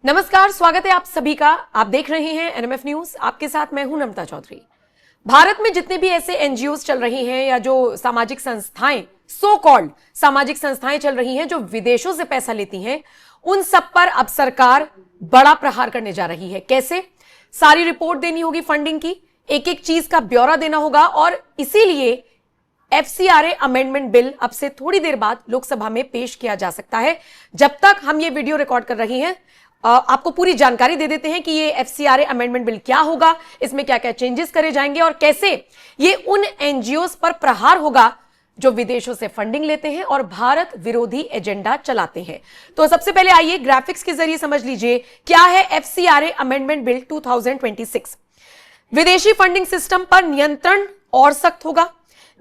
नमस्कार, स्वागत है आप सभी का। आप देख रहे हैं एनएमएफ न्यूज। आपके साथ मैं हूं नम्रता चौधरी। भारत में जितने भी ऐसे एनजीओज चल रही हैं या जो सामाजिक संस्थाएं, सो कॉल्ड सामाजिक संस्थाएं चल रही हैं जो विदेशों से पैसा लेती हैं, उन सब पर अब सरकार बड़ा प्रहार करने जा रही है। कैसे? सारी रिपोर्ट देनी होगी फंडिंग की, एक एक चीज का ब्यौरा देना होगा और इसीलिए एफसीआरए अमेंडमेंट बिल अब से थोड़ी देर बाद लोकसभा में पेश किया जा सकता है। जब तक हम ये वीडियो रिकॉर्ड कर रही हैं, आपको पूरी जानकारी दे देते हैं कि ये एफसीआरए अमेंडमेंट बिल क्या होगा, इसमें क्या क्या चेंजेस करे जाएंगे और कैसे ये उन एनजीओज पर प्रहार होगा जो विदेशों से फंडिंग लेते हैं और भारत विरोधी एजेंडा चलाते हैं। तो सबसे पहले आइए ग्राफिक्स के जरिए समझ लीजिए क्या है एफसीआरए अमेंडमेंट बिल 2026। विदेशी फंडिंग सिस्टम पर नियंत्रण और सख्त होगा।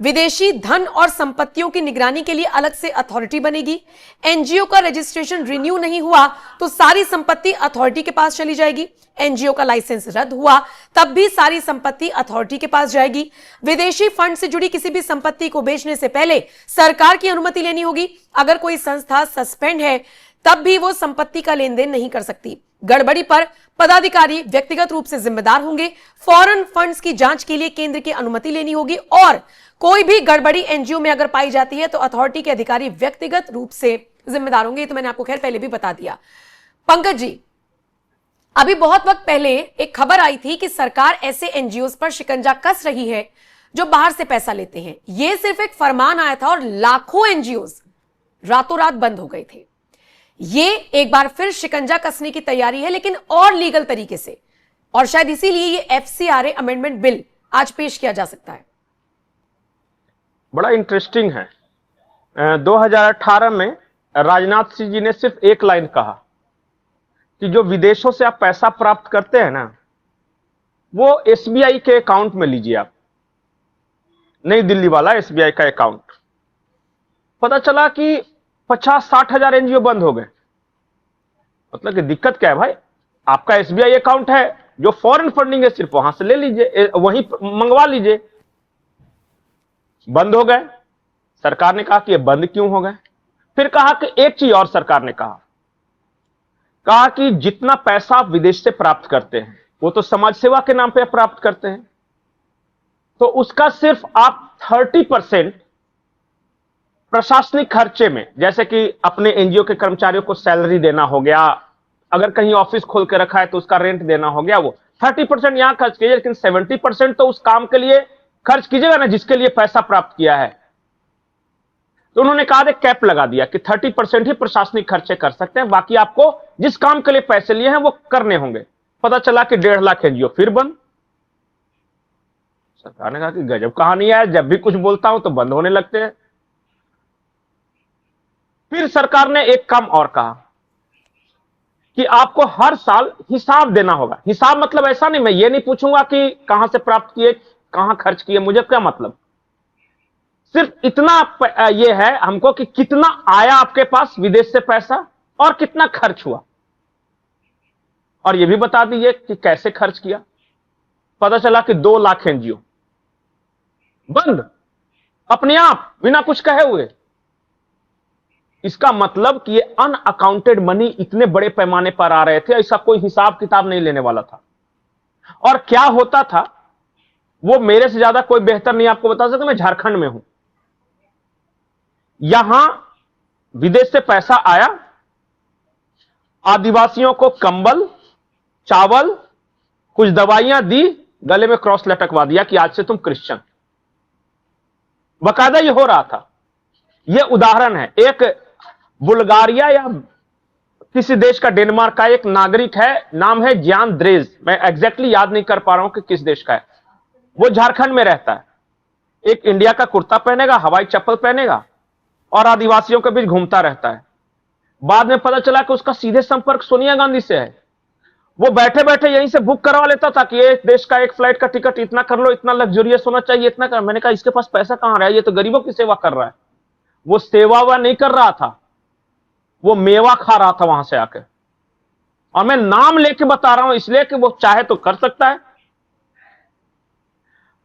विदेशी धन और संपत्तियों की निगरानी के लिए अलग से अथॉरिटी बनेगी। एनजीओ का रजिस्ट्रेशन रिन्यू नहीं हुआ तो सारी संपत्ति अथॉरिटी के पास चली जाएगी। एनजीओ का लाइसेंस रद्द हुआ तब भी सारी संपत्ति अथॉरिटी के पास जाएगी। विदेशी फंड से जुड़ी किसी भी संपत्ति को बेचने से पहले सरकार की अनुमति लेनी होगी। अगर कोई संस्था सस्पेंड है तब भी वो संपत्ति का लेन देन नहीं कर सकती। गड़बड़ी पर पदाधिकारी व्यक्तिगत रूप से जिम्मेदार होंगे। फॉरेन फंड्स की जांच के लिए केंद्र की अनुमति लेनी होगी और कोई भी गड़बड़ी एनजीओ में अगर पाई जाती है तो अथॉरिटी के अधिकारी व्यक्तिगत रूप से जिम्मेदार होंगे। तो मैंने आपको खैर पहले भी बता दिया। पंकज जी, अभी बहुत वक्त पहले एक खबर आई थी कि सरकार ऐसे एनजीओ पर शिकंजा कस रही है जो बाहर से पैसा लेते हैं। यह सिर्फ एक फरमान आया था और लाखों एनजीओ रातों रात बंद हो गए थे। ये एक बार फिर शिकंजा कसने की तैयारी है, लेकिन और लीगल तरीके से, और शायद इसीलिए ये एफसीआरए अमेंडमेंट बिल आज पेश किया जा सकता है। बड़ा इंटरेस्टिंग है। 2018 में राजनाथ सिंह जी ने सिर्फ एक लाइन कहा कि जो विदेशों से आप पैसा प्राप्त करते हैं ना, वो एसबीआई के अकाउंट में लीजिए। आप नई दिल्ली वाला एसबीआई का अकाउंट। पता चला कि 50-60 हजार एनजीओ बंद हो गए। मतलब कि दिक्कत क्या है भाई? आपका एसबीआई अकाउंट है, जो फॉरेन फंडिंग है सिर्फ वहां से ले लीजिए, वहीं मंगवा लीजिए। बंद हो गए। सरकार ने कहा कि ये बंद क्यों हो गए? फिर कहा कि एक चीज और सरकार ने कहा कि जितना पैसा आप विदेश से प्राप्त करते हैं वो तो समाज सेवा के नाम पे प्राप्त करते हैं, तो उसका सिर्फ आप 30% प्रशासनिक खर्चे में, जैसे कि अपने एनजीओ के कर्मचारियों को सैलरी देना हो गया, अगर कहीं ऑफिस खोल के रखा है तो उसका रेंट देना हो गया, वो 30% यहां खर्च कीजिए, लेकिन 70% तो उस काम के लिए खर्च कीजिएगा ना जिसके लिए पैसा प्राप्त किया है। तो उन्होंने कहा था, कैप लगा दिया कि 30% ही प्रशासनिक खर्चे कर सकते हैं, बाकी आपको जिस काम के लिए पैसे लिए हैं वो करने होंगे। पता चला कि 1.5 लाख एनजीओ फिर बंद। सरकार ने कहा कि गजब कहानी है, जब भी कुछ बोलता हूं तो बंद होने लगते हैं। फिर सरकार ने एक काम और कहा कि आपको हर साल हिसाब देना होगा। हिसाब मतलब ऐसा नहीं, मैं ये नहीं पूछूंगा कि कहां से प्राप्त किए, कहां खर्च किए, मुझे क्या मतलब, सिर्फ इतना ये है हमको कि कितना आया आपके पास विदेश से पैसा और कितना खर्च हुआ, और ये भी बता दीजिए कि कैसे खर्च किया। पता चला कि 2 लाख एनजीओ बंद अपने आप, बिना कुछ कहे हुए। इसका मतलब कि ये अनअकाउंटेड मनी इतने बड़े पैमाने पर आ रहे थे, ऐसा कोई हिसाब किताब नहीं लेने वाला था। और क्या होता था वो मेरे से ज्यादा कोई बेहतर नहीं आपको बता सकता। मैं झारखंड में हूं, यहां विदेश से पैसा आया, आदिवासियों को कंबल, चावल, कुछ दवाइयां दी, गले में क्रॉस लटकवा दिया कि आज से तुम क्रिश्चियन। बकायदा ये हो रहा था। यह उदाहरण है। एक बुल्गारिया या किसी देश का, डेनमार्क का एक नागरिक है, नाम है ज्ञान द्रेज, मैं एग्जैक्टली याद नहीं कर पा रहा हूं कि किस देश का है। वो झारखंड में रहता है। एक इंडिया का कुर्ता पहनेगा, हवाई चप्पल पहनेगा और आदिवासियों के बीच घूमता रहता है। बाद में पता चला कि उसका सीधे संपर्क सोनिया गांधी से है। वो बैठे बैठे यहीं से बुक करवा लेता था कि ये देश का एक फ्लाइट का टिकट इतना कर लो, इतना लग्जरियस होना चाहिए, इतना कर। मैंने कहा इसके पास पैसा कहां रहा है, ये तो गरीबों की सेवा कर रहा है। वो सेवा वह नहीं कर रहा था, वो मेवा खा रहा था वहां से आकर। और मैं नाम लेके बता रहा हूं इसलिए कि वो चाहे तो कर सकता है।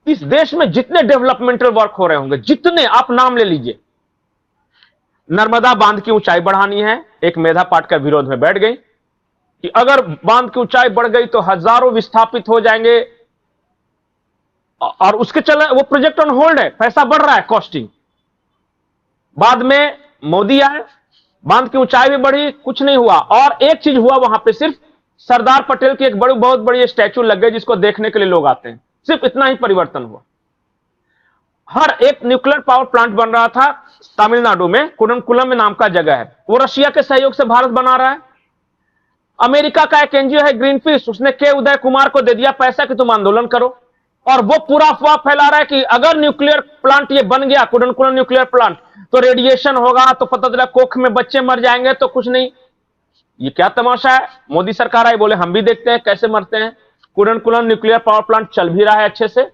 इस देश में जितने डेवलपमेंटल वर्क हो रहे होंगे, जितने आप नाम ले लीजिए, नर्मदा बांध की ऊंचाई बढ़ानी है, एक मेधा पाटकर विरोध में बैठ गई। कि अगर बांध की ऊंचाई बढ़ गई तो हजारों विस्थापित हो जाएंगे, और उसके चल वो प्रोजेक्ट ऑन होल्ड है, पैसा बढ़ रहा है, कॉस्टिंग। बाद में मोदी आए, बांध की ऊंचाई भी बढ़ी, कुछ नहीं हुआ। और एक चीज हुआ वहां पे, सिर्फ सरदार पटेल की एक बहुत बड़ी स्टैचू लग गई जिसको देखने के लिए लोग आते हैं, सिर्फ इतना ही परिवर्तन हुआ। हर एक न्यूक्लियर पावर प्लांट बन रहा था तमिलनाडु में, कुडनकुलम में नाम का जगह है, वो रशिया के सहयोग से भारत बना रहा है। अमेरिका का एक एनजीओ है ग्रीन पीस, उसने के उदय कुमार को दे दिया पैसा कि तुम आंदोलन करो, और वो पूरा अफवाह फैला रहा है कि अगर न्यूक्लियर प्लांट ये बन गया, कुडनकुलम न्यूक्लियर प्लांट, तो रेडिएशन होगा, तो पता चला कोख में बच्चे मर जाएंगे, तो कुछ नहीं। ये क्या तमाशा है। मोदी सरकार आई, बोले हम भी देखते हैं कैसे मरते हैं। कुडनकुलम न्यूक्लियर पावर प्लांट चल भी रहा है अच्छे से,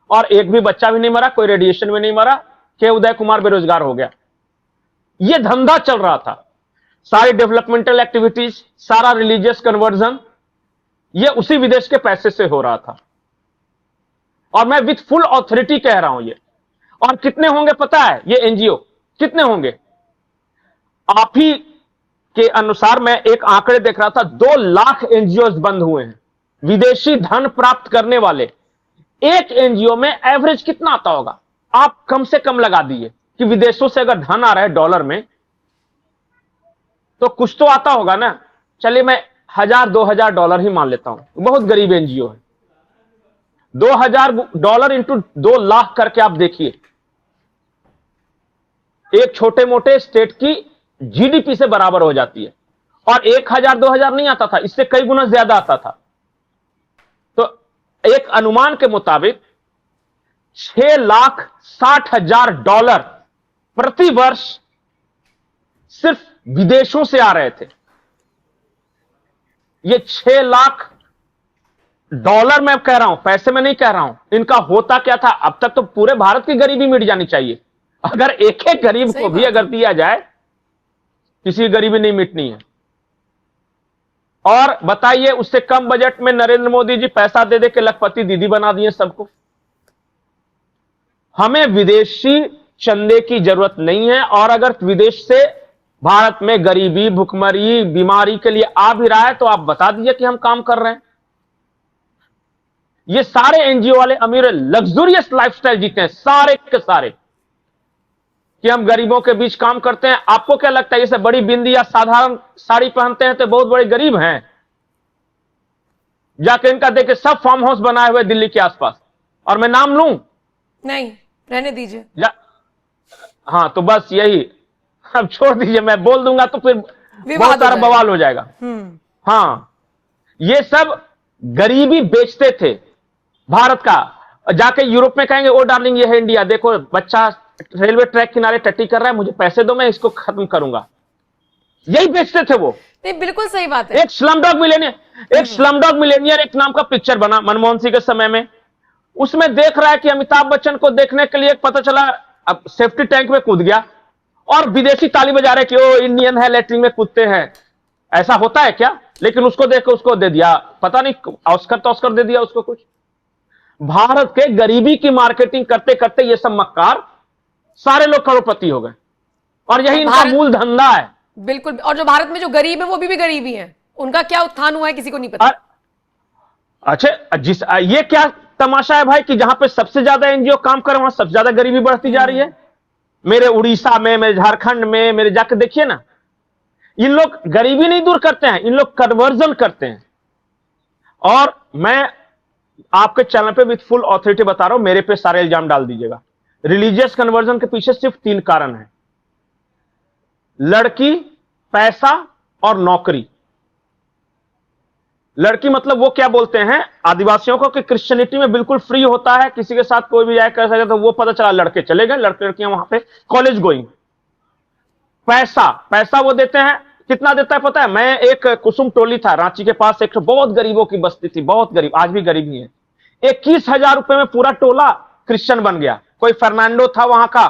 और एक भी बच्चा भी नहीं मरा, कोई रेडिएशन में नहीं मरा, के उदय कुमार बेरोजगार हो गया। ये धंधा चल रहा था, सारी डेवलपमेंटल एक्टिविटीज, सारा रिलीजियस कन्वर्जन, ये उसी विदेश के पैसे से हो रहा था। और मैं विथ फुल ऑथोरिटी कह रहा हूं ये। और कितने होंगे पता है ये एनजीओ, कितने होंगे? आप ही के अनुसार मैं एक आंकड़े देख रहा था, 2 लाख एनजीओ बंद हुए हैं, विदेशी धन प्राप्त करने वाले। एक एनजीओ में एवरेज कितना आता होगा? आप कम से कम लगा दीजिए कि विदेशों से अगर धन आ रहा है डॉलर में, तो कुछ तो आता होगा ना। चलिए मैं $1000-2000 ही मान लेता हूं, बहुत गरीब एनजीओ है। $2000 इंटू 2 लाख करके आप देखिए, एक छोटे मोटे स्टेट की जीडीपी से बराबर हो जाती है। और 1000-2000 नहीं आता था, इससे कई गुना ज्यादा आता था। तो एक अनुमान के मुताबिक $6,60,000 प्रति वर्ष सिर्फ विदेशों से आ रहे थे। ये $6,00,000 मैं कह रहा हूं, पैसे में नहीं कह रहा हूं। इनका होता क्या था? अब तक तो पूरे भारत की गरीबी मिट जानी चाहिए। अगर एक एक गरीब को भी अगर दिया जाए, किसी की गरीबी नहीं मिटनी है। और बताइए, उससे कम बजट में नरेंद्र मोदी जी पैसा दे दे के लखपति दीदी बना दिए सबको। हमें विदेशी चंदे की जरूरत नहीं है। और अगर विदेश से भारत में गरीबी, भुखमरी, बीमारी के लिए आ भी रहा है, तो आप बता दीजिए कि हम काम कर रहे हैं। ये सारे एनजीओ वाले अमीर लग्जूरियस लाइफस्टाइल जीते हैं, सारे के सारे, कि हम गरीबों के बीच काम करते हैं। आपको क्या लगता है, ये सब बड़ी बिंदी या साधारण साड़ी पहनते हैं तो बहुत बड़े गरीब हैं? जाके इनका देखे, सब फार्म हाउस बनाए हुए दिल्ली के आसपास। और मैं नाम लूं? नहीं, रहने दीजिए। हाँ, तो बस यही, अब छोड़ दीजिए, मैं बोल दूंगा तो फिर बहुत सारा बवाल हो जाएगा। हाँ, ये सब गरीबी बेचते थे भारत का। जाके यूरोप में कहेंगे, ओ डार्लिंग ये है इंडिया, देखो बच्चा रेलवे ट्रैक किनारे टट्टी कर रहा है, मुझे पैसे दो, मैं इसको खत्म करूंगा। यही बेचते थे वो। नहीं, बिल्कुल सही बात है। एक स्लमडॉग मिलेनियर एक नाम का पिक्चर बना मनमोहन सिंह के समय में। उसमें देख रहा है कि अमिताभ बच्चन को देखने के लिए पता चला, अब सेफ्टी टैंक में कूद गया और विदेशी ताली बजा रहे कि ओ इंडियन है, लैट्रिन में कूदते हैं। ऐसा होता है क्या? लेकिन उसको देख के उसको दे दिया, पता नहीं ऑस्कर दे दिया उसको कुछ। भारत के गरीबी की मार्केटिंग करते करते ये सब मक्कार सारे लोग करोड़पति हो गए। और यही इनका मूल धंधा है। बिल्कुल। और जो भारत में जो गरीब है वो भी गरीबी है, उनका क्या उत्थान हुआ है किसी को नहीं पता। अच्छा, ये क्या तमाशा है भाई कि जहां पे सबसे ज्यादा एनजीओ काम कर रहे वहां सबसे ज्यादा गरीबी बढ़ती जा रही है। मेरे उड़ीसा में, मेरे झारखंड में, मेरे जाके देखिए ना, इन लोग गरीबी नहीं दूर करते हैं, इन लोग कन्वर्जन करते हैं। और मैं आपके चैनल पे विथ फुल ऑथोरिटी बता रहा हूं, मेरे पे सारे इल्जाम डाल दीजिएगा। रिलीजियस कन्वर्जन के पीछे सिर्फ 3 कारण है: लड़की, पैसा और नौकरी। लड़की मतलब वो क्या बोलते हैं आदिवासियों को कि क्रिश्चियनिटी में बिल्कुल फ्री होता है, किसी के साथ कोई भी जाए कर सके, तो वो पता चला लड़के चले गए, लड़के लड़कियां वहां पे कॉलेज गोइंग। पैसा वो देते हैं, कितना देता है पता है? मैं एक कुसुम टोली था रांची के पास, एक बहुत गरीबों की बस्ती थी, बहुत गरीब, आज भी गरीब ही है। 21,000 रुपए में पूरा टोला क्रिश्चियन बन गया। कोई फर्नांडो था वहां का,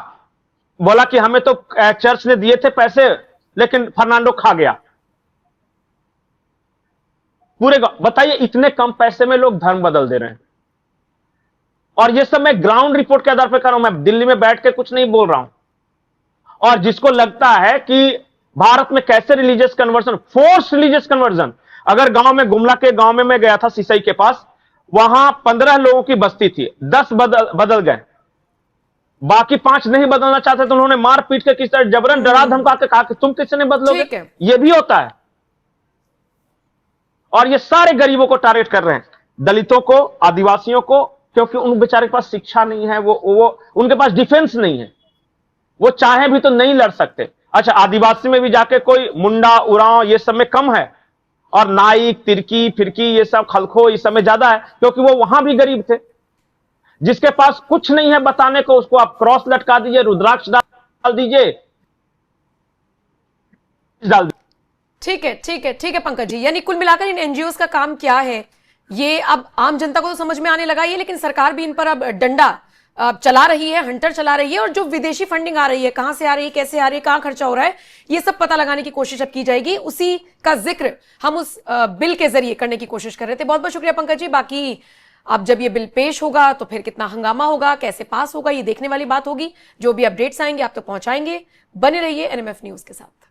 बोला कि हमें तो चर्च ने दिए थे पैसे, लेकिन फर्नांडो खा गया पूरे। बताइए, इतने कम पैसे में लोग धर्म बदल दे रहे हैं। और ये सब मैं ग्राउंड रिपोर्ट के आधार पर कर रहा हूं, मैं दिल्ली में बैठ के कुछ नहीं बोल रहा हूं। और जिसको लगता है कि भारत में कैसे religious conversion, force religious conversion, अगर गांव में, गुमला के गांव में मैं गया था सिसई के पास, वहां 15 लोगों की बस्ती थी, 10 बदल गए, बाकी 5 नहीं बदलना चाहते तो उन्होंने मार पीट के किस तरह जबरन डरा धमका के कहा कि तुम किससे नहीं बदलोगे। ये भी होता है। और ये सारे गरीबों को टारगेट कर रहे हैं, दलितों को, आदिवासियों को, क्योंकि उन बेचारे के पास शिक्षा नहीं है, वो उनके पास डिफेंस नहीं है, वो चाहे भी तो नहीं लड़ सकते। अच्छा, आदिवासी में भी जाके कोई मुंडा उरांव ये सब में कम है, और नाइक, तिरकी, फिरकी, ये सब खलखो इस सब में ज्यादा है, क्योंकि वो वहां भी गरीब थे। जिसके पास कुछ नहीं है बताने को, उसको आप क्रॉस लटका दीजिए, रुद्राक्ष डाल दीजिए, डाल दीजिए। ठीक है, ठीक है, ठीक है पंकज जी। यानी कुल मिलाकर इन एनजीओ का काम क्या है, ये अब आम जनता को तो समझ में आने लगा ही है, लेकिन सरकार भी इन पर अब डंडा चला रही है, हंटर चला रही है, और जो विदेशी फंडिंग आ रही है, कहां से आ रही है, कैसे आ रही है, कहां खर्चा हो रहा है, ये सब पता लगाने की कोशिश अब की जाएगी। उसी का जिक्र हम उस बिल के जरिए करने की कोशिश कर रहे थे। बहुत बहुत शुक्रिया पंकज जी। बाकी अब जब ये बिल पेश होगा तो फिर कितना हंगामा होगा, कैसे पास होगा, ये देखने वाली बात होगी। जो भी अपडेट्स आएंगे आप तक पहुंचाएंगे। बने रहिए एनएमएफ न्यूज के साथ।